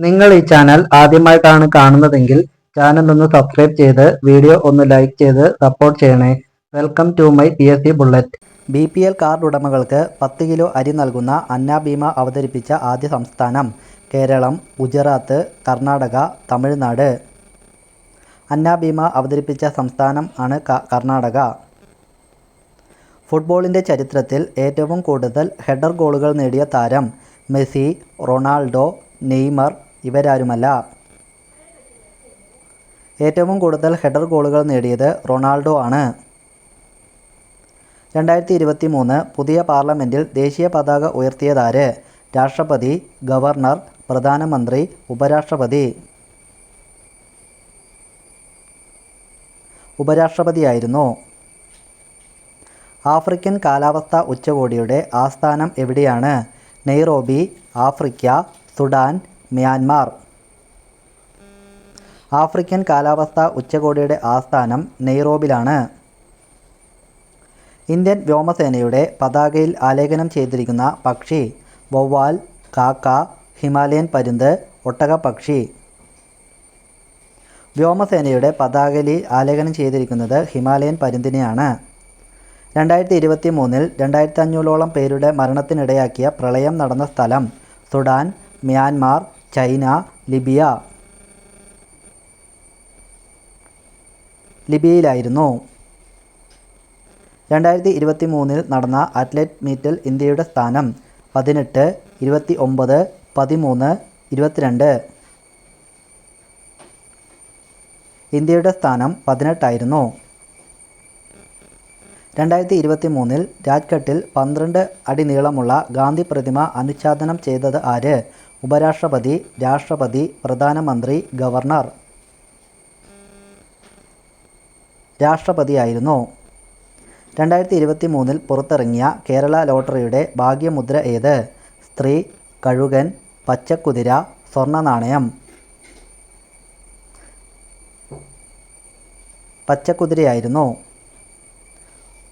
നിങ്ങൾ ഈ ചാനൽ ആദ്യമായിട്ടാണ് കാണുന്നതെങ്കിൽ ചാനൽ ഒന്ന് സബ്സ്ക്രൈബ് ചെയ്ത് വീഡിയോ ഒന്ന് ലൈക്ക് ചെയ്ത് സപ്പോർട്ട് ചെയ്യണേ. Welcome to my PSC bullet. BPL card ഉടമകൾക്ക് 10 കിലോ അരി നൽകുന്ന അന്ന ഭീമ അവതരിപ്പിച്ച ആദ്യ സംസ്ഥാനം കേരളം, ഗുജറാത്ത്, കർണാടക, തമിഴ്നാട്. അന്ന ഭീമ അവതരിപ്പിച്ച സംസ്ഥാനം ആണ് കർണാടക. ഫുട്ബോളിൻ്റെ ചരിത്രത്തിൽ ഏറ്റവും കൂടുതൽ ഹെഡർ ഗോളുകൾ നേടിയ താരം മെസ്സി, റൊണാൾഡോ, നെയ്മർ ഇവരാരുമല്ല. ഏറ്റവും കൂടുതൽ ഹെഡർ ഗോളുകൾ നേടിയത് റൊണാൾഡോ ആണ്. 2023 പുതിയ പാർലമെൻറ്റിൽ ദേശീയ പതാക ഉയർത്തിയതാര്? രാഷ്ട്രപതി, ഗവർണർ, പ്രധാനമന്ത്രി, ഉപരാഷ്ട്രപതി. ഉപരാഷ്ട്രപതിയായിരുന്നു. ആഫ്രിക്കൻ കാലാവസ്ഥാ ഉച്ചകോടിയുടെ ആസ്ഥാനം എവിടെയാണ്? Nairobi, Africa, Sudan, Myanmar. African കാലാവസ്ഥാ ഉച്ചകോടിയുടെ ആസ്ഥാനം നെയ്റോബിലാണ്. ഇന്ത്യൻ വ്യോമസേനയുടെ പതാകയിൽ ആലേഖനം ചെയ്തിരിക്കുന്ന പക്ഷി? വവ്വാൽ, കാക്ക, ഹിമാലയൻ പരുന്ത്, ഒട്ടകപ്പക്ഷി. വ്യോമസേനയുടെ പതാകയിൽ ആലേഖനം ചെയ്തിരിക്കുന്നത് ഹിമാലയൻ പരുന്തിനെയാണ്. 2023 2500ഓളം പേരുടെ മരണത്തിനിടയാക്കിയ പ്രളയം നടന്ന സ്ഥലം? Sudan, Myanmar, China, Libya. ലിബിയയിലായിരുന്നു. 2023 നടന്ന അത്ലറ്റ് മീറ്റിൽ ഇന്ത്യയുടെ സ്ഥാനം? 18, 29, 13, 22. ഇന്ത്യയുടെ സ്ഥാനം 18 ആയിരുന്നു. 2023 രാജ്ഘട്ടിൽ 12 അടി നീളമുള്ള ഗാന്ധി പ്രതിമ അനുച്ഛാദനം ചെയ്തത് ആര്? ഉപരാഷ്ട്രപതി, രാഷ്ട്രപതി, പ്രധാനമന്ത്രി, ഗവർണർ. രാഷ്ട്രപതിയായിരുന്നു. 2023 പുറത്തിറങ്ങിയ കേരള ലോട്ടറിയുടെ ഭാഗ്യമുദ്ര ഏത്? സ്ത്രീ, കഴുകൻ, പച്ചക്കുതിര, സ്വർണ്ണ നാണയം. പച്ചക്കുതിരയായിരുന്നു.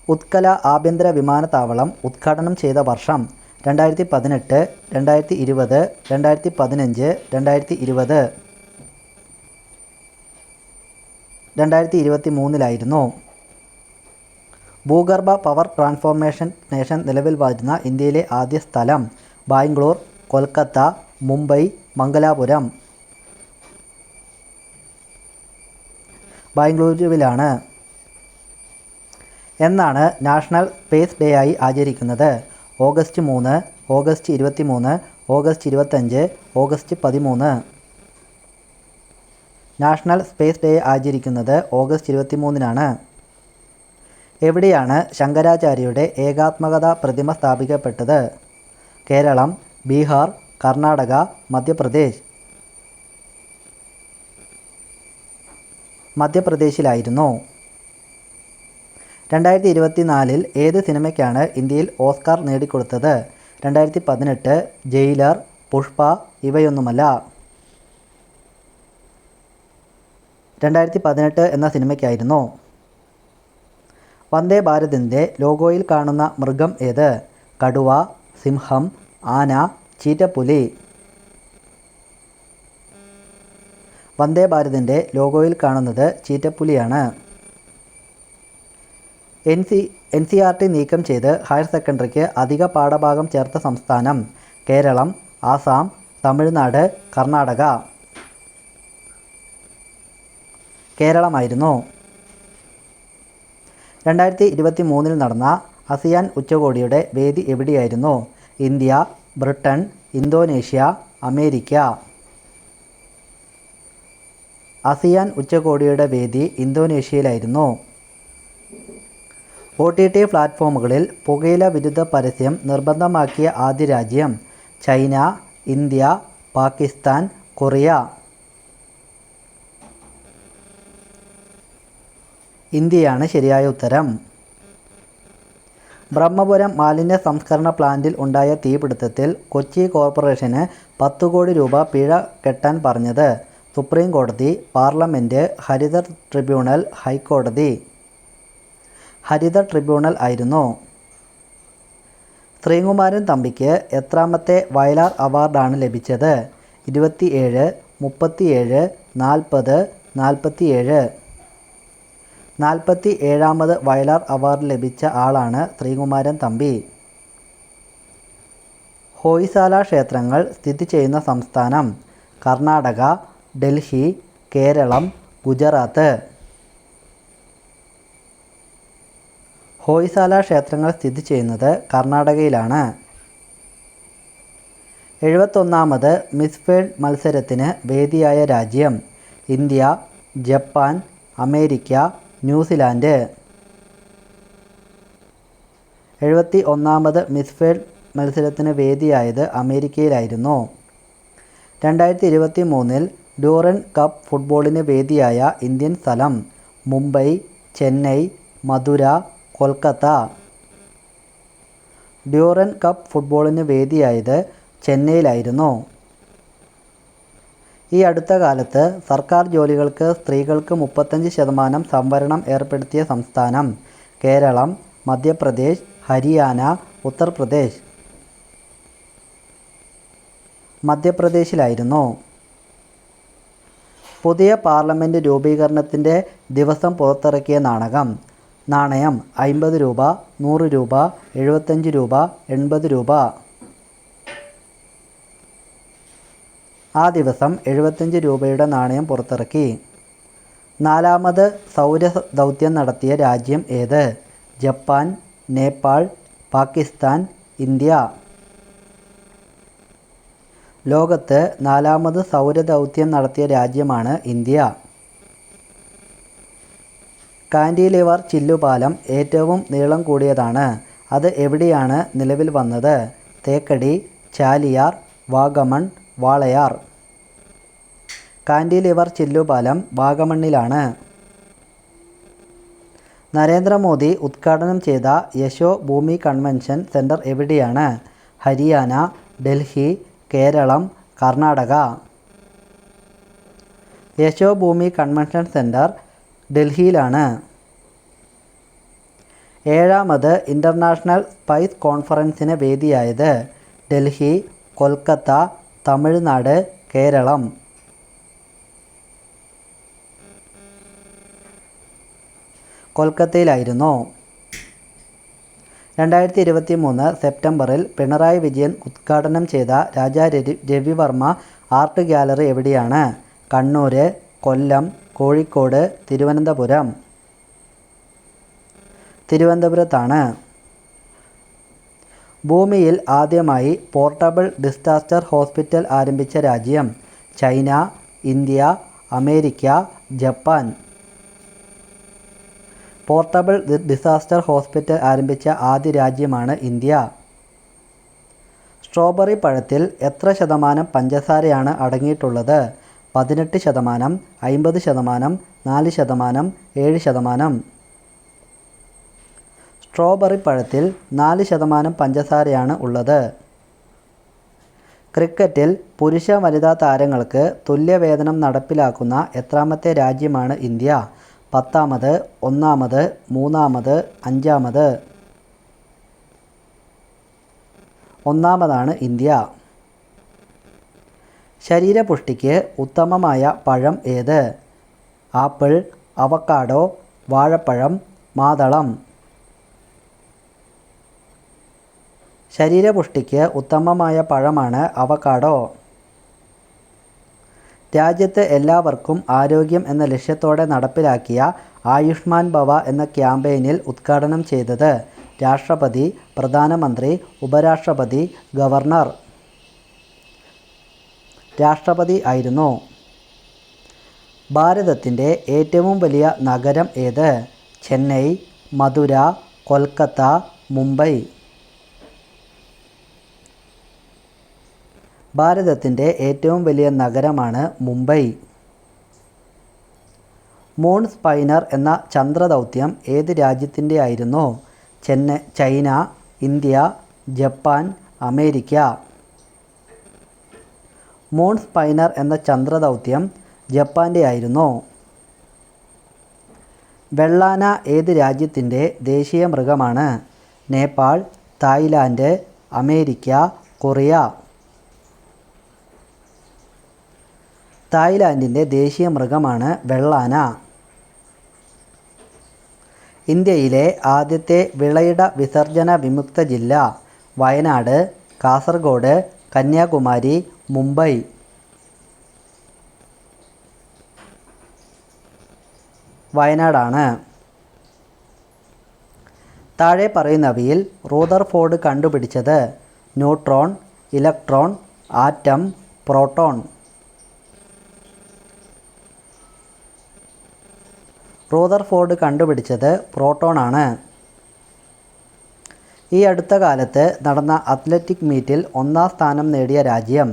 ഉത്കല ആഭ്യന്തര വിമാനത്താവളം ഉദ്ഘാടനം ചെയ്ത വർഷം? 2018, 2020, 2015, 2020. 2023 ഭൂഗർഭ പവർ ട്രാൻസ്ഫോർമേഷൻ സ്റ്റേഷൻ നിലവിൽ വരുന്ന ഇന്ത്യയിലെ ആദ്യ സ്ഥലം? ബാംഗ്ലൂർ, കൊൽക്കത്ത, മുംബൈ, മംഗലാപുരം. ബാംഗ്ലൂരുവിലാണ്. എന്നാണ് നാഷണൽ സ്പേസ് ഡേ ആയി ആചരിക്കുന്നത്? August 3, August 23, August 25, August 13. National space day ആചരിക്കുന്നത് ഓഗസ്റ്റ് 23-നാണ്. എവിടെയാണ് ശങ്കരാചാര്യയുടെ ഏകാത്മകത പ്രതിമ സ്ഥാപിക്കപ്പെട്ടത്? കേരളം, ബീഹാർ, കർണാടക, മധ്യപ്രദേശ്. മധ്യപ്രദേശിലായിരുന്നു. 2024 ഏത് സിനിമയ്ക്കാണ് ഇന്ത്യയിൽ ഓസ്കാർ നേടിക്കൊടുത്തത്? 2018, ജയിലർ, പുഷ്പ ഇവയൊന്നുമല്ല. 2018 എന്ന സിനിമയ്ക്കായിരുന്നു. വന്ദേ ഭാരതിൻ്റെ ലോഗോയിൽ കാണുന്ന മൃഗം ഏത്? കടുവ, സിംഹം, ആന, ചീറ്റപ്പുലി. വന്ദേ ഭാരതിൻ്റെ ലോഗോയിൽ കാണുന്നത് ചീറ്റപ്പുലിയാണ്. NCERT നീക്കം ചെയ്ത് ഹയർ സെക്കൻഡറിക്ക് അധിക പാഠഭാഗം ചേർത്ത സംസ്ഥാനം? കേരളം, ആസാം, തമിഴ്നാട്, കർണാടക. കേരളമായിരുന്നു. 2023 നടന്ന ASEAN ഉച്ചകോടിയുടെ വേദി എവിടെയായിരുന്നു? India, Britain, Indonesia, America. ASEAN ഉച്ചകോടിയുടെ വേദി ഇന്തോനേഷ്യയിലായിരുന്നു. OTT പ്ലാറ്റ്ഫോമുകളിൽ പുകയില വിരുദ്ധ പരസ്യം നിർബന്ധമാക്കിയ ആദ്യ രാജ്യം? China, India, Pakistan, Korea. ഇന്ത്യയാണ് ശരിയായ ഉത്തരം. ബ്രഹ്മപുരം മാലിന്യ സംസ്കരണ പ്ലാന്റിൽ ഉണ്ടായ തീപിടുത്തത്തിൽ കൊച്ചി കോർപ്പറേഷന് 10 കോടി രൂപ പിഴ കെട്ടാൻ പറഞ്ഞത്? സുപ്രീം കോടതി, പാർലമെൻറ്റ്, ഹരിത ട്രിബ്യൂണൽ, ഹൈക്കോടതി. ഹരിത ട്രിബ്യൂണൽ ആയിരുന്നു. ശ്രീകുമാരൻ തമ്പിക്ക് എത്രാമത്തെ വയലാർ അവാർഡാണ് ലഭിച്ചത്? 27, 37, 40, 47. 47ാമത് വയലാർ അവാർഡ് ലഭിച്ച ആളാണ് ശ്രീകുമാരൻ തമ്പി. ഹോയ്സാല ക്ഷേത്രങ്ങൾ സ്ഥിതി ചെയ്യുന്ന സംസ്ഥാനം: കർണാടക, ഡൽഹി, കേരളം, ഗുജറാത്ത്. ഹോയ്സാല ക്ഷേത്രങ്ങൾ സ്ഥിതി ചെയ്യുന്നത് കർണാടകയിലാണ്. 71ാമത് മിസ് വേൾഡ് മത്സരത്തിന് വേദിയായ രാജ്യം: ഇന്ത്യ, ജപ്പാൻ, അമേരിക്ക, ന്യൂസിലാൻഡ്. 71ാമത് മിസ് വേൾഡ് മത്സരത്തിന് വേദിയായത് അമേരിക്കയിലായിരുന്നു. 2023 ഡ്യൂറൻ കപ്പ് ഫുട്ബോളിന് വേദിയായ ഇന്ത്യൻ സ്ഥലം: മുംബൈ, ചെന്നൈ, മധുര, കൊൽക്കത്ത. ഡ്യൂറൻ കപ്പ് ഫുട്ബോളിന് വേദിയായത് ചെന്നൈയിലായിരുന്നു. ഈ അടുത്ത കാലത്ത് സർക്കാർ ജോലികൾക്ക് സ്ത്രീകൾക്ക് 35% സംവരണം ഏർപ്പെടുത്തിയ സംസ്ഥാനം: കേരളം, മധ്യപ്രദേശ്, ഹരിയാന, ഉത്തർപ്രദേശ്. മധ്യപ്രദേശിലായിരുന്നു. പുതിയ പാർലമെൻറ്റ് രൂപീകരണത്തിൻ്റെ ദിവസം പുറത്തിറക്കിയ നാണയം 50 രൂപ, 100 രൂപ, 75 രൂപ, 80 രൂപ. ആ ദിവസം 75 രൂപയുടെ നാണയം പുറത്തിറക്കി. 4ാമത് സൗര ദൗത്യം നടത്തിയ രാജ്യം ഏത്? Japan, Nepal, Pakistan, India. ലോകത്ത് 4ാമത് സൗര ദൗത്യം നടത്തിയ രാജ്യമാണ് ഇന്ത്യ. കാൻറ്റിലിവർ ചില്ലുപാലം ഏറ്റവും നീളം കൂടിയതാണ്. അത് എവിടെയാണ് നിലവിൽ വന്നത്? തേക്കടി, ചാലിയാർ, വാഗമൺ, വാളയാർ. കാൻറ്റിലിവർ ചില്ലുപാലം വാഗമണ്ണിലാണ്. നരേന്ദ്രമോദി ഉദ്ഘാടനം ചെയ്ത യശോഭൂമി കൺവെൻഷൻ സെൻറ്റർ എവിടെയാണ്? ഹരിയാന, ഡൽഹി, കേരളം, കർണാടക. യശോഭൂമി കൺവെൻഷൻ സെൻറ്റർ ഡൽഹിയിലാണ്. 7ാമത് ഇൻ്റർനാഷണൽ സ്പൈസ് കോൺഫറൻസിന് വേദിയായത്: ഡൽഹി, കൊൽക്കത്ത, തമിഴ്നാട്, കേരളം. കൊൽക്കത്തയിലായിരുന്നു. 2023 സെപ്റ്റംബറിൽ പിണറായി വിജയൻ ഉദ്ഘാടനം ചെയ്ത രാജാ രവിവർമ്മ ആർട്ട് ഗ്യാലറി എവിടെയാണ്? കണ്ണൂർ, കൊല്ലം, കോഴിക്കോട്, തിരുവനന്തപുരം. തിരുവനന്തപുരത്താണ്. ഭൂമിയിൽ ആദ്യമായി പോർട്ടബിൾ ഡിസാസ്റ്റർ ഹോസ്പിറ്റൽ ആരംഭിച്ച രാജ്യം: China, India, America, Japan. Portable disaster hospital ആരംഭിച്ച ആദ്യ രാജ്യമാണ് ഇന്ത്യ. സ്ട്രോബെറി പഴത്തിൽ എത്ര ശതമാനം പഞ്ചസാരയാണ് അടങ്ങിയിട്ടുള്ളത്? 18%, 50%, 4%, 7%. സ്ട്രോബെറി പഴത്തിൽ 4% പഞ്ചസാരയാണ് ഉള്ളത്. ക്രിക്കറ്റിൽ പുരുഷ വനിതാ താരങ്ങൾക്ക് തുല്യവേതനം നടപ്പിലാക്കുന്ന എത്രാമത്തെ രാജ്യമാണ് ഇന്ത്യ? 10ാമത്, 1ാമത്, 3ാമത്, 5ാമത്. 1ാമതാണ് ഇന്ത്യ. ശരീരപുഷ്ടിക്ക് ഉത്തമമായ പഴം ഏത്? ആപ്പിൾ, അവക്കാഡോ, വാഴപ്പഴം, മാതളം. ശരീരപുഷ്ടിക്ക് ഉത്തമമായ പഴമാണ് അവക്കാഡോ. രാജ്യത്ത് എല്ലാവർക്കും ആരോഗ്യം എന്ന ലക്ഷ്യത്തോടെ നടപ്പിലാക്കിയ ആയുഷ്മാൻ ഭവ എന്ന ക്യാമ്പയിനിൽ ഉദ്ഘാടനം ചെയ്തത്: രാഷ്ട്രപതി, പ്രധാനമന്ത്രി, ഉപരാഷ്ട്രപതി, ഗവർണർ. രാഷ്ട്രപതി ആയിരുന്നു. ഭാരതത്തിൻ്റെ ഏറ്റവും വലിയ നഗരം ഏത്? ചെന്നൈ, മധുര, കൊൽക്കത്ത, മുംബൈ. ഭാരതത്തിൻ്റെ ഏറ്റവും വലിയ നഗരമാണ് മുംബൈ. മൂൺ സ്പൈനർ എന്ന ചന്ദ്രദൗത്യം ഏത് രാജ്യത്തിൻ്റെ ആയിരുന്നു? China, India, Japan, America. Moon sniper എന്ന ചന്ദ്രദൗത്യം ജപ്പാൻ്റെ ആയിരുന്നു. വെള്ളാന ഏത് രാജ്യത്തിൻ്റെ ദേശീയ മൃഗമാണ്? Nepal, Thailand, America, Korea. തായ്ലാൻഡിൻ്റെ ദേശീയ മൃഗമാണ് വെള്ളാന. ഇന്ത്യയിലെ ആദ്യത്തെ വിളയിട വിസർജന വിമുക്ത ജില്ല വയനാട്, കാസർഗോഡ്, കന്യാകുമാരി, മുംബൈ. വയനാടാണ്. താഴെ പറയുന്നവയിൽ റൂദർഫോർഡ് കണ്ടുപിടിച്ചത്: neutron, electron, atom, proton. Rutherford കണ്ടുപിടിച്ചത് പ്രോട്ടോൺ ആണ്. ഈ അടുത്ത കാലത്ത് നടന്ന അത്ലറ്റിക് മീറ്റിൽ ഒന്നാം സ്ഥാനം നേടിയ രാജ്യം: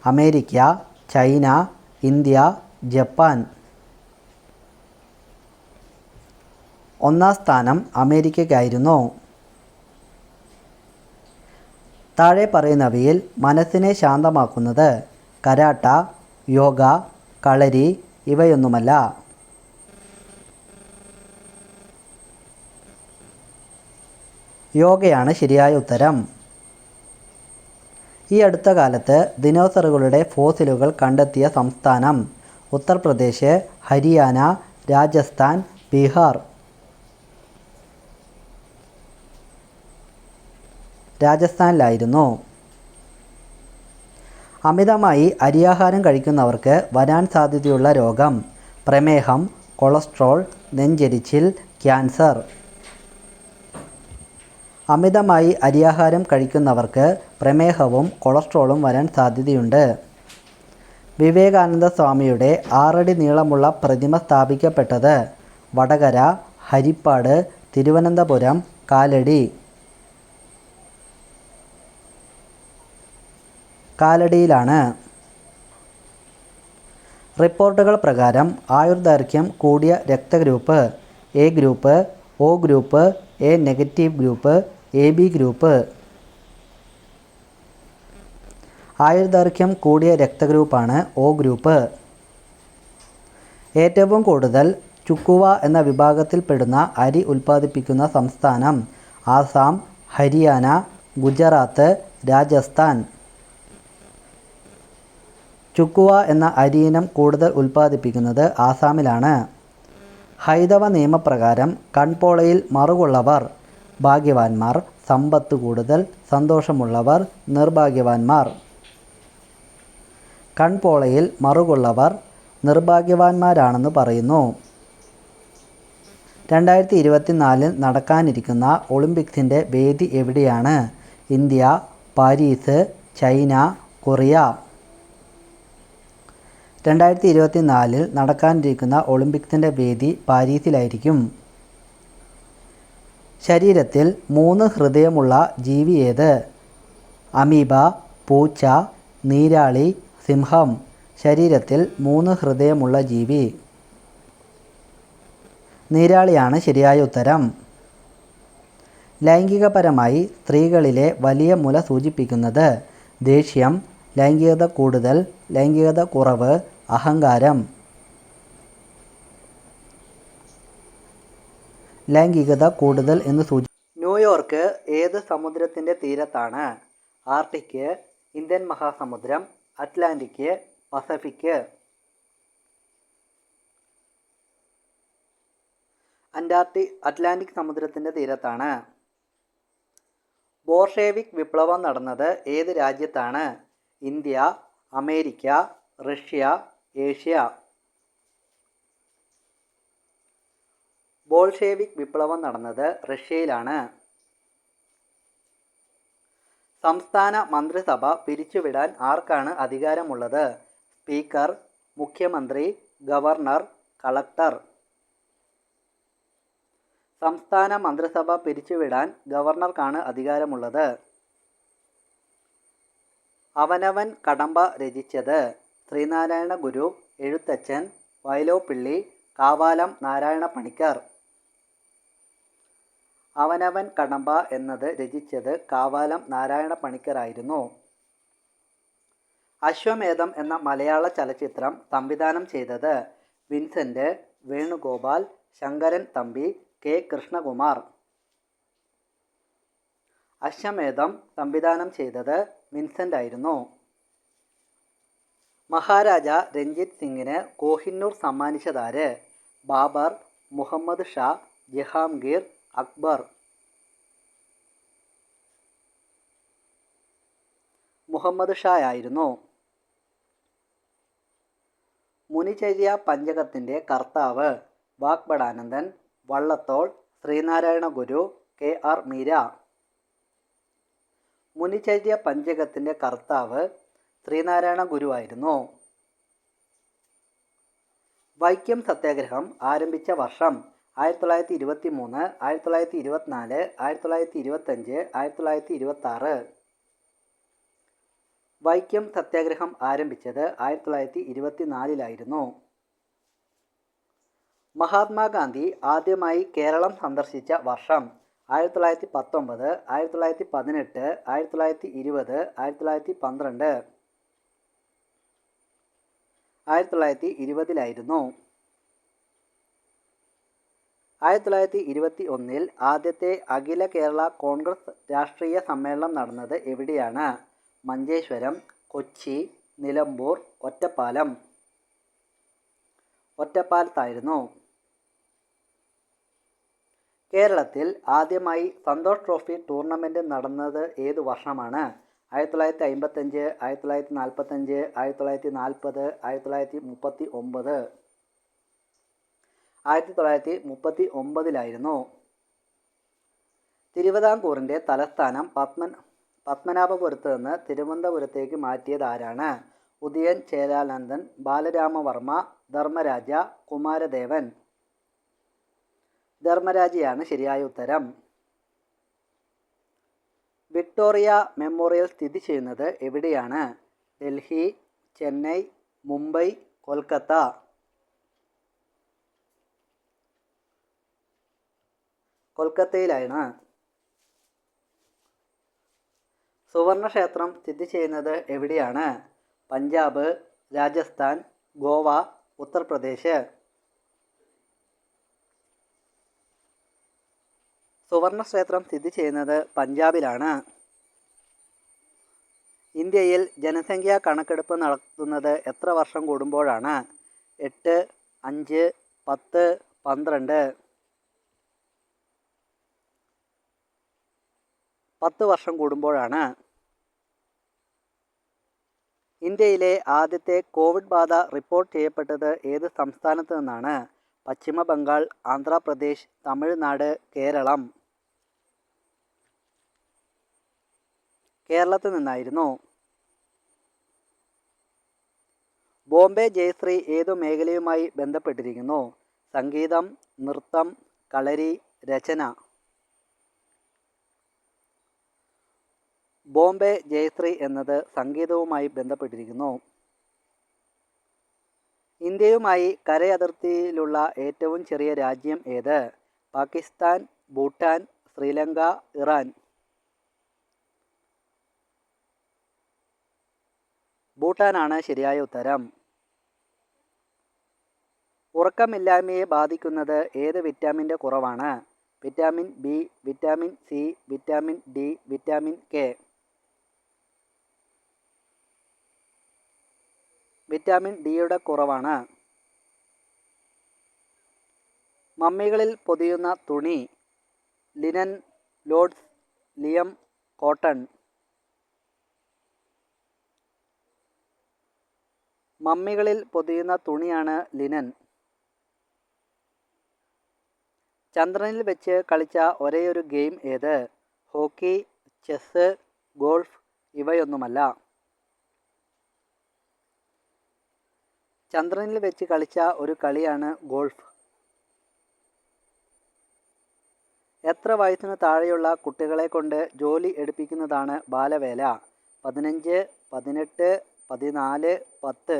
അമേരിക്ക, ചൈന, ഇന്ത്യ, ജപ്പാൻ. ഒന്നാം സ്ഥാനം അമേരിക്കയ്ക്കായിരുന്നു. താഴെ പറയുന്നവയിൽ മനസ്സിനെ ശാന്തമാക്കുന്നത്: കരാട്ട, യോഗ, കളരി. ഇവയൊന്നുമല്ല. യോഗയാണ് ശരിയായ ഉത്തരം. ഈ അടുത്ത കാലത്ത് ദിനോസറുകളുടെ ഫോസിലുകൾ കണ്ടെത്തിയ സംസ്ഥാനം: ഉത്തർപ്രദേശ്, ഹരിയാന, രാജസ്ഥാൻ, ബീഹാർ. രാജസ്ഥാനിലായിരുന്നു. അമിതമായി അരിയാഹാരം കഴിക്കുന്നവർക്ക് വരാൻ സാധ്യതയുള്ള രോഗം: പ്രമേഹം, കൊളസ്ട്രോൾ, നെഞ്ചെരിച്ചിൽ, ക്യാൻസർ. അമിതമായി അരിയാഹാരം കഴിക്കുന്നവർക്ക് പ്രമേഹവും കൊളസ്ട്രോളും വരാൻ സാധ്യതയുണ്ട്. വിവേകാനന്ദ സ്വാമിയുടെ 6 അടി നീളമുള്ള പ്രതിമ സ്ഥാപിക്കപ്പെട്ടത്: വടകര, ഹരിപ്പാട്, തിരുവനന്തപുരം, കാലടി. കാലടിയിലാണ്. റിപ്പോർട്ടുകൾ പ്രകാരം ആയുർദൈർഘ്യം കൂടിയ രക്തഗ്രൂപ്പ്: A group, O group, A negative group, A B group. ആയുർദൈർഘ്യം കൂടിയ രക്തഗ്രൂപ്പാണ് ഒ ഗ്രൂപ്പ്. ഏറ്റവും കൂടുതൽ ചുക്കുവ എന്ന വിഭാഗത്തിൽപ്പെടുന്ന അരി ഉൽപ്പാദിപ്പിക്കുന്ന സംസ്ഥാനം: ആസാം, ഹരിയാന, ഗുജറാത്ത്, രാജസ്ഥാൻ. ചുക്കുവ എന്ന അരിയിനം കൂടുതൽ ഉൽപ്പാദിപ്പിക്കുന്നത് ആസാമിലാണ്. ഹൈന്ദവ നിയമപ്രകാരം കൺപോളയിൽ മറുകുള്ളവർ ഭാഗ്യവാന്മാർ, സമ്പത്ത് കൂടുതൽ, സന്തോഷമുള്ളവർ, നിർഭാഗ്യവാന്മാർ. കൺപോളയിൽ മറുകുള്ളവർ നിർഭാഗ്യവാന്മാരാണെന്ന് പറയുന്നു. 2024 നടക്കാനിരിക്കുന്ന ഒളിമ്പിക്സിൻ്റെ വേദി എവിടെയാണ്? India, Paris, China, Korea. 2024 നടക്കാനിരിക്കുന്ന ഒളിമ്പിക്സിൻ്റെ വേദി പാരീസിലായിരിക്കും. ശരീരത്തിൽ 3 ഹൃദയമുള്ള ജീവി ഏത്? അമീബ, പൂച്ച, നീരാളി, സിംഹം. ശരീരത്തിൽ 3 ഹൃദയമുള്ള ജീവി നീരാളിയാണ് ശരിയായ ഉത്തരം. ലൈംഗികപരമായി സ്ത്രീകളിലെ വലിയ മുല സൂചിപ്പിക്കുന്നത്: ദേഷ്യം, ലൈംഗികത കൂടുതൽ, ലൈംഗികത കുറവ്, അഹങ്കാരം. ലൈംഗികത കൂടുതൽ എന്ന് ന്യൂയോർക്ക് ഏത് സമുദ്രത്തിൻ്റെ തീരത്താണ്? ആർട്ടിക്, ഇന്ത്യൻ മഹാസമുദ്രം, അറ്റ്ലാന്റിക്, പസഫിക്. അറ്റ്ലാന്റിക് സമുദ്രത്തിൻ്റെ തീരത്താണ്. ബോൾഷെവിക് വിപ്ലവം നടന്നത് ഏത് രാജ്യത്താണ്? India, America, Russia, Asia. ബോൾഷെവിക് വിപ്ലവം നടന്നത് റഷ്യയിലാണ്. സംസ്ഥാന മന്ത്രിസഭ പിരിച്ചുവിടാൻ ആർക്കാണ് അധികാരമുള്ളത്? സ്പീക്കർ, മുഖ്യമന്ത്രി, ഗവർണർ, കളക്ടർ. സംസ്ഥാന മന്ത്രിസഭ പിരിച്ചുവിടാൻ ഗവർണർക്കാണ് അധികാരമുള്ളത്. അവനവൻ കടമ്പ രചിച്ചത്: ശ്രീനാരായണ ഗുരു, എഴുത്തച്ഛൻ, വയലോപ്പിള്ളി, കാവാലം നാരായണ പണിക്കർ. അവനവൻ കടമ്പ എന്നത് രചിച്ചത് കാവാലം നാരായണ പണിക്കരായിരുന്നു. അശ്വമേധം എന്ന മലയാള ചലച്ചിത്രം സംവിധാനം ചെയ്തത്: വിൻസെൻ്റ്, വേണുഗോപാൽ, ശങ്കരൻ തമ്പി, കെ കൃഷ്ണകുമാർ. അശ്വമേധം സംവിധാനം ചെയ്തത് വിൻസെൻ്റ് ആയിരുന്നു. മഹാരാജ രഞ്ജിത് സിംഗിന് കോഹിന്നൂർ സമ്മാനിച്ചതാര്? ബാബർ, മുഹമ്മദ് ഷാ, ജഹാംഗീർ, അക്ബർ. മുഹമ്മദ് ഷാ ആയിരുന്നു. മുനിചര്യ പഞ്ചകത്തിൻ്റെ കർത്താവ്? വാഗ്ഭടാനന്ദൻ, വള്ളത്തോൾ, ശ്രീനാരായണ ഗുരു, KR മീര. മുനിചര്യ പഞ്ചകത്തിൻ്റെ കർത്താവ് ശ്രീനാരായണ ഗുരുവായിരുന്നു. വൈക്കം സത്യാഗ്രഹം ആരംഭിച്ച വർഷം? 1923, 1924, 1925, 1926. വൈക്കം സത്യാഗ്രഹം ആരംഭിച്ചത് 1924 മഹാത്മാഗാന്ധി ആദ്യമായി കേരളം സന്ദർശിച്ച വർഷം? 1919, 1918, 1920, 1912. 1920 1921 ആദ്യത്തെ അഖില കേരള കോൺഗ്രസ് രാഷ്ട്രീയ സമ്മേളനം നടന്നത് എവിടെയാണ്? മഞ്ചേശ്വരം, കൊച്ചി, നിലമ്പൂർ, ഒറ്റപ്പാലം. ഒറ്റപ്പാലത്തായിരുന്നു. കേരളത്തിൽ ആദ്യമായി സന്തോഷ് ട്രോഫി ടൂർണമെൻറ്റ് നടന്നത് ഏതു വർഷമാണ്? 1955, 1945, 1940, 1939. 1939 തിരുവിതാംകൂറിൻ്റെ തലസ്ഥാനം പത്മനാഭപുരത്ത് നിന്ന് തിരുവനന്തപുരത്തേക്ക് മാറ്റിയത് ആരാണ്? ഉദയൻ ചേലാനന്ദൻ, ബാലരാമവർമ്മ, ധർമ്മരാജ, കുമാരദേവൻ. ധർമ്മരാജയാണ് ശരിയായ ഉത്തരം. വിക്ടോറിയ മെമ്മോറിയൽ സ്ഥിതി ചെയ്യുന്നത് എവിടെയാണ്? ഡൽഹി, ചെന്നൈ, മുംബൈ, കൊൽക്കത്ത. കൊൽക്കത്തയിലാണ്. സുവർണക്ഷേത്രം സ്ഥിതി ചെയ്യുന്നത് എവിടെയാണ്? പഞ്ചാബ്, രാജസ്ഥാൻ, ഗോവ, ഉത്തർപ്രദേശ്. സുവർണക്ഷേത്രം സ്ഥിതി ചെയ്യുന്നത് പഞ്ചാബിലാണ്. ഇന്ത്യയിൽ ജനസംഖ്യാ കണക്കെടുപ്പ് നടത്തുന്നത് എത്ര വർഷം കൂടുമ്പോഴാണ്? 8, 5, 10, 12. 10 വർഷം കൂടുമ്പോഴാണ്. ഇന്ത്യയിലെ ആദ്യത്തെ കോവിഡ് ബാധ റിപ്പോർട്ട് ചെയ്യപ്പെട്ടത് ഏത് സംസ്ഥാനത്ത് നിന്നാണ്? പശ്ചിമ ബംഗാൾ, ആന്ധ്രാപ്രദേശ്, തമിഴ്നാട്, കേരളം. കേരളത്തിൽ നിന്നായിരുന്നു. ബോംബെ ജയശ്രീ ഏതു മേഖലയുമായി ബന്ധപ്പെട്ടിരിക്കുന്നു? സംഗീതം, നൃത്തം, കളരി, രചന. ബോംബെ ജയശ്രീ എന്നത് സംഗീതവുമായി ബന്ധപ്പെട്ടിരിക്കുന്നു. ഇന്ത്യയുമായി കരയതിർത്തിയിലുള്ള ഏറ്റവും ചെറിയ രാജ്യം ഏത്? പാകിസ്ഥാൻ, ഭൂട്ടാൻ, ശ്രീലങ്ക, ഇറാൻ. ഭൂട്ടാനാണ് ശരിയായ ഉത്തരം. ഉറക്കമില്ലായ്മയെ ബാധിക്കുന്നത് ഏത് വിറ്റാമിൻ്റെ കുറവാണ്? Vitamin B, vitamin C, vitamin D, vitamin K. Vitamin ഡിയുടെ കുറവാണ്. മമ്മികളിൽ പൊതിയുന്ന തുണി? ലിനൻ, ലോഡ്സ്, ലിയം, കോട്ടൺ. മമ്മികളിൽ പൊതിയുന്ന തുണിയാണ് ലിനൻ. ചന്ദ്രനിൽ വെച്ച് കളിച്ച ഒരേയൊരു ഗെയിം ഏത്? Hockey, chess, golf. ഇവയൊന്നുമല്ല. ചന്ദ്രനിൽ വെച്ച് കളിച്ച ഒരു കളിയാണ് ഗോൾഫ്. എത്ര വയസ്സിനു താഴെയുള്ള കുട്ടികളെ കൊണ്ട് ജോലി എടുപ്പിക്കുന്നതാണ് ബാലവേല? 15, 18, 14, 10.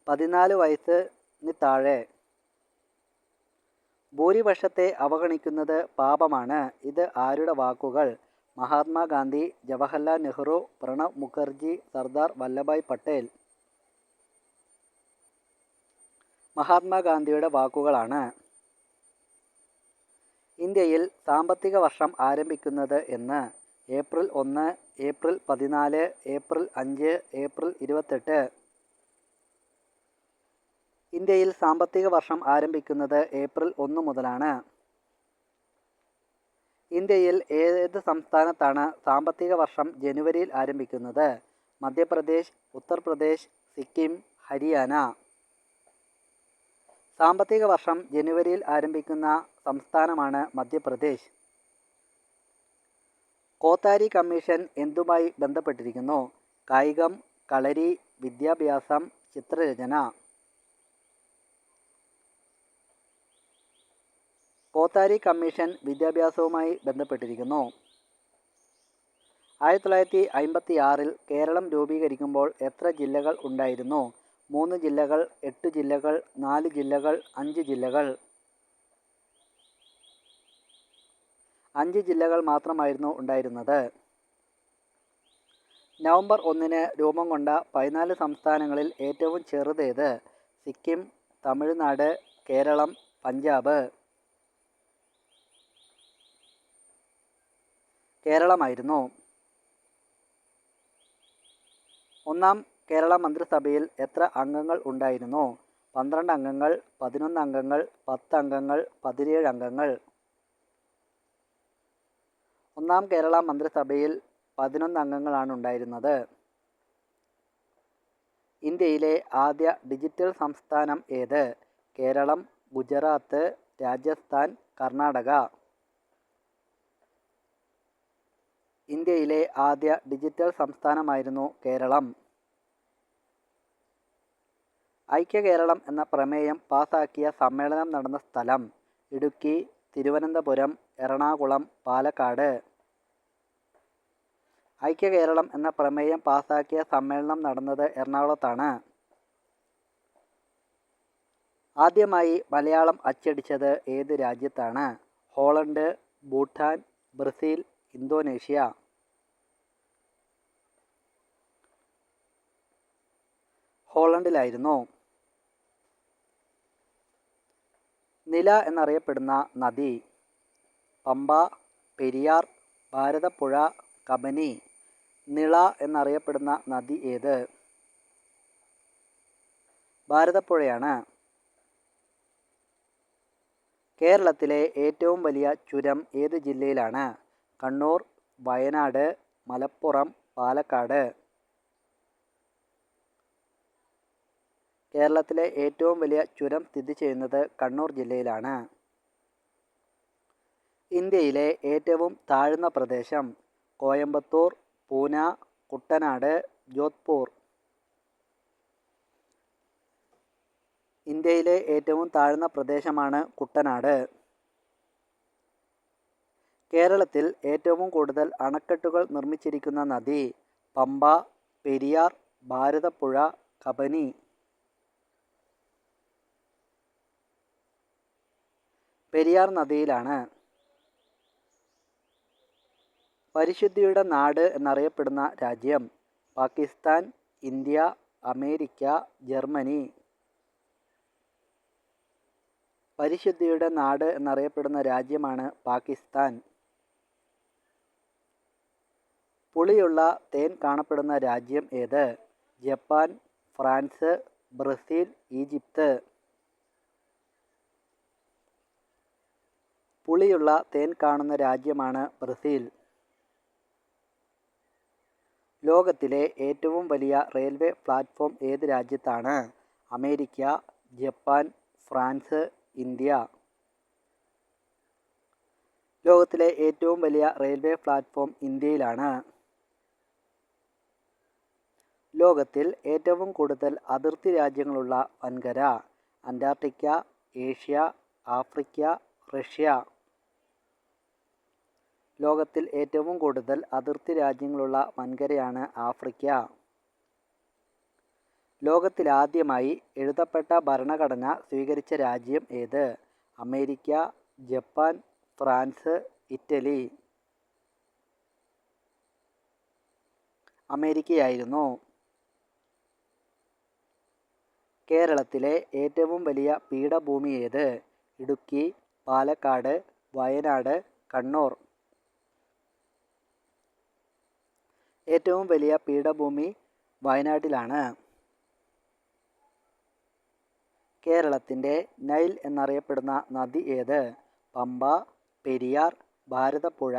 14 വയസ്സിന് താഴെ. ഭൂരിപക്ഷത്തെ അവഗണിക്കുന്നത് പാപമാണ്. ഇത് ആരുടെ വാക്കുകൾ? മഹാത്മാഗാന്ധി, ജവഹർലാൽ നെഹ്റു, പ്രണബ് മുഖർജി, സർദാർ വല്ലഭായ് പട്ടേൽ. മഹാത്മാഗാന്ധിയുടെ വാക്കുകളാണ്. ഇന്ത്യയിൽ സാമ്പത്തിക വർഷം ആരംഭിക്കുന്നത് എന്ന്? April 1, April 14, April 5, April 28. ഇന്ത്യയിൽ സാമ്പത്തിക വർഷം ആരംഭിക്കുന്നത് ഏപ്രിൽ 1 മുതലാണ്. ഇന്ത്യയിൽ ഏത് സംസ്ഥാനത്താണ് സാമ്പത്തിക വർഷം ജനുവരിയിൽ ആരംഭിക്കുന്നത്? മധ്യപ്രദേശ്, ഉത്തർപ്രദേശ്, സിക്കിം, ഹരിയാന. സാമ്പത്തിക വർഷം ജനുവരിയിൽ ആരംഭിക്കുന്ന സംസ്ഥാനമാണ് മധ്യപ്രദേശ്. കോത്താരി കമ്മീഷൻ എന്തുമായി ബന്ധപ്പെട്ടിരിക്കുന്നു? കായികം, കളരി, വിദ്യാഭ്യാസം, ചിത്രരചന. കോത്താരി കമ്മീഷൻ വിദ്യാഭ്യാസവുമായി ബന്ധപ്പെട്ടിരിക്കുന്നു. 1956 കേരളം രൂപീകരിക്കുമ്പോൾ എത്ര ജില്ലകൾ ഉണ്ടായിരുന്നു? 3 ജില്ലകൾ, 8 ജില്ലകൾ, 4 ജില്ലകൾ, 5 ജില്ലകൾ. 5 ജില്ലകൾ മാത്രമായിരുന്നു ഉണ്ടായിരുന്നത്. നവംബർ 1 രൂപം കൊണ്ട 14 സംസ്ഥാനങ്ങളിൽ ഏറ്റവും ചെറുതേത്? സിക്കിം, തമിഴ്നാട്, കേരളം, പഞ്ചാബ്. കേരളമായിരുന്നു. ഒന്നാം കേരള മന്ത്രിസഭയിൽ എത്ര അംഗങ്ങൾ ഉണ്ടായിരുന്നു? 12 അംഗങ്ങൾ, 11 അംഗങ്ങൾ, 10 അംഗങ്ങൾ, 17 അംഗങ്ങൾ. ഒന്നാം കേരള മന്ത്രിസഭയിൽ 11 അംഗങ്ങളാണ് ഉണ്ടായിരുന്നത്. ഇന്ത്യയിലെ ആദ്യ ഡിജിറ്റൽ സംസ്ഥാനം ഏത്? കേരളം, ഗുജറാത്ത്, രാജസ്ഥാൻ, കർണാടക. ഇന്ത്യയിലെ ആദ്യ ഡിജിറ്റൽ സംസ്ഥാനമായിരുന്നു കേരളം. ഐക്യകേരളം എന്ന പ്രമേയം പാസാക്കിയ സമ്മേളനം നടന്ന സ്ഥലം? ഇടുക്കി, തിരുവനന്തപുരം, എറണാകുളം, പാലക്കാട്. ഐക്യകേരളം എന്ന പ്രമേയം പാസാക്കിയ സമ്മേളനം നടന്നത് എറണാകുളത്താണ്. ആദ്യമായി മലയാളം അച്ചടിച്ചത് ഏത് രാജ്യത്താണ്? Holland, Bhutan, Brazil, Indonesia. ഹോളണ്ടിലായിരുന്നു. നില എന്നറിയപ്പെടുന്ന നദി? പമ്പ, പെരിയാർ, ഭാരതപ്പുഴ, കബനി. നിള എന്നറിയപ്പെടുന്ന നദി ഏത്? ഭാരതപ്പുഴയാണ്. കേരളത്തിലെ ഏറ്റവും വലിയ ചുരം ഏത് ജില്ലയിലാണ്? കണ്ണൂർ, വയനാട്, മലപ്പുറം, പാലക്കാട്. കേരളത്തിലെ ഏറ്റവും വലിയ ചുരം സ്ഥിതി ചെയ്യുന്നത് കണ്ണൂർ ജില്ലയിലാണ്. ഇന്ത്യയിലെ ഏറ്റവും താഴ്ന്ന പ്രദേശം? കോയമ്പത്തൂർ, പൂന, കുട്ടനാട്, ജോധ്പൂർ. ഇന്ത്യയിലെ ഏറ്റവും താഴ്ന്ന പ്രദേശമാണ് കുട്ടനാട്. കേരളത്തിൽ ഏറ്റവും കൂടുതൽ അണക്കെട്ടുകൾ നിർമ്മിച്ചിരിക്കുന്ന നദി? പമ്പ, പെരിയാർ, ഭാരതപ്പുഴ, കബനി. പെരിയാർ നദിയിലാണ്. പരിശുദ്ധിയുടെ നാട് എന്നറിയപ്പെടുന്ന രാജ്യം? Pakistan, India, America, Germany. പരിശുദ്ധിയുടെ നാട് എന്നറിയപ്പെടുന്ന രാജ്യമാണ് പാകിസ്ഥാൻ. പുളിയുള്ള തേൻ കാണപ്പെടുന്ന രാജ്യം ഏത്? Japan, France, Brazil, Egypt. പുളിയുള്ള തേൻ കാണുന്ന രാജ്യമാണ് ബ്രസീൽ. ലോകത്തിലെ ഏറ്റവും വലിയ റെയിൽവേ പ്ലാറ്റ്ഫോം ഏത് രാജ്യത്താണ്? America, Japan, France, India. ലോകത്തിലെ ഏറ്റവും വലിയ റെയിൽവേ പ്ലാറ്റ്ഫോം ഇന്ത്യയിലാണ്. ലോകത്തിൽ ഏറ്റവും കൂടുതൽ അതിർത്തി രാജ്യങ്ങളുള്ള വൻകര? Antarctica, Asia, Africa, Russia. ലോകത്തിൽ ഏറ്റവും കൂടുതൽ അതിർത്തി രാജ്യങ്ങളുള്ള വൻകരയാണ് ആഫ്രിക്ക. ലോകത്തിലാദ്യമായി എഴുതപ്പെട്ട ഭരണഘടന സ്വീകരിച്ച രാജ്യം ഏത്? America, Japan, France, Italy. അമേരിക്കയായിരുന്നു. കേരളത്തിലെ ഏറ്റവും വലിയ പീഠഭൂമി ഏത്? ഇടുക്കി, പാലക്കാട്, വയനാട്, കണ്ണൂർ. ഏറ്റവും വലിയ പീഠഭൂമി വയനാട്ടിലാണ്. കേരളത്തിൻ്റെ നൈൽ എന്നറിയപ്പെടുന്ന നദി ഏത്? പമ്പ, പെരിയാർ, ഭാരതപ്പുഴ,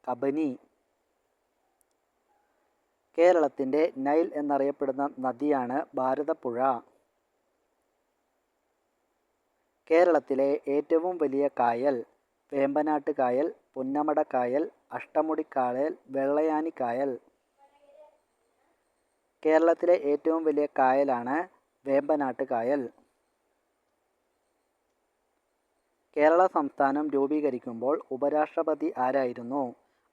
കബനി. കേരളത്തിൻ്റെ നൈൽ എന്നറിയപ്പെടുന്ന നദിയാണ് ഭാരതപ്പുഴ. കേരളത്തിലെ ഏറ്റവും വലിയ കായൽ? വേമ്പനാട്ട് കായൽ, പുന്നമട കായൽ, അഷ്ടമുടി കായൽ, വെള്ളയാനി കായൽ. കേരളത്തിലെ ഏറ്റവും വലിയ കായലാണ് വേമ്പനാട്ട് കായൽ. കേരള സംസ്ഥാനം രൂപീകരിക്കുമ്പോൾ ഉപരാഷ്ട്രപതി ആരായിരുന്നു?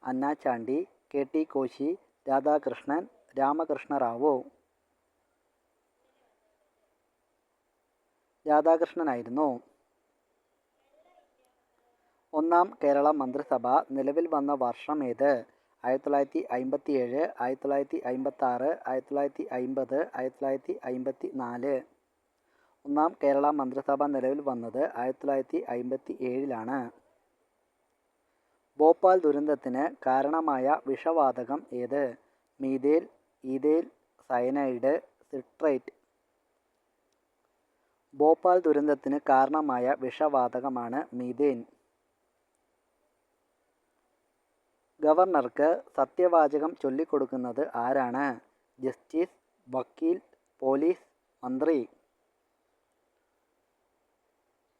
അന്നാചാണ്ടി, കെ ടി കോശി, രാധാകൃഷ്ണൻ, രാമകൃഷ്ണ റാവു. രാധാകൃഷ്ണനായിരുന്നു. ഒന്നാം കേരള മന്ത്രിസഭ നിലവിൽ വന്ന വർഷം ഏത്? 1957, 1956, 1950, 1954. ഒന്നാം കേരള മന്ത്രിസഭ നിലവിൽ വന്നത് 1957 ഭോപ്പാൽ ദുരന്തത്തിന് കാരണമായ വിഷവാതകം ഏത്? Methyl, ഈഥേൽ, cyanide, citrate. ഭോപ്പാൽ ദുരന്തത്തിന് കാരണമായ വിഷവാതകമാണ് മീഥേൻ. ഗവർണർക്ക് സത്യവാചകം ചൊല്ലിക്കൊടുക്കുന്നത് ആരാണ്? ജസ്റ്റിസ്, വക്കീൽ, പോലീസ്, മന്ത്രി.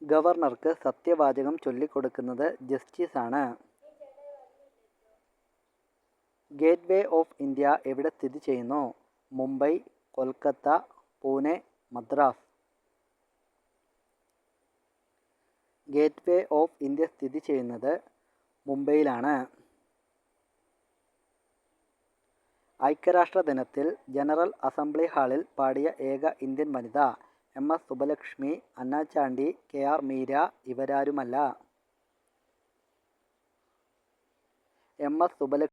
ഗവർണർക്ക് സത്യവാചകം ചൊല്ലിക്കൊടുക്കുന്നത് ജസ്റ്റിസ് ആണ്. ഗേറ്റ് വേ ഓഫ് ഇന്ത്യ എവിടെ സ്ഥിതി ചെയ്യുന്നു? Mumbai, Kolkata, Pune, Madras. Gate way of India സ്ഥിതി ചെയ്യുന്നത് മുംബൈയിലാണ്. ഐക്യരാഷ്ട്ര ദിനത്തിൽ ജനറൽ അസംബ്ലി ഹാളിൽ പാടിയ ഏക ഇന്ത്യൻ വനിത? MS Subbalakshmi, അന്നാചാണ്ടി, KR Meera. ഇവരാരുമല്ല. MS Subbalakshmi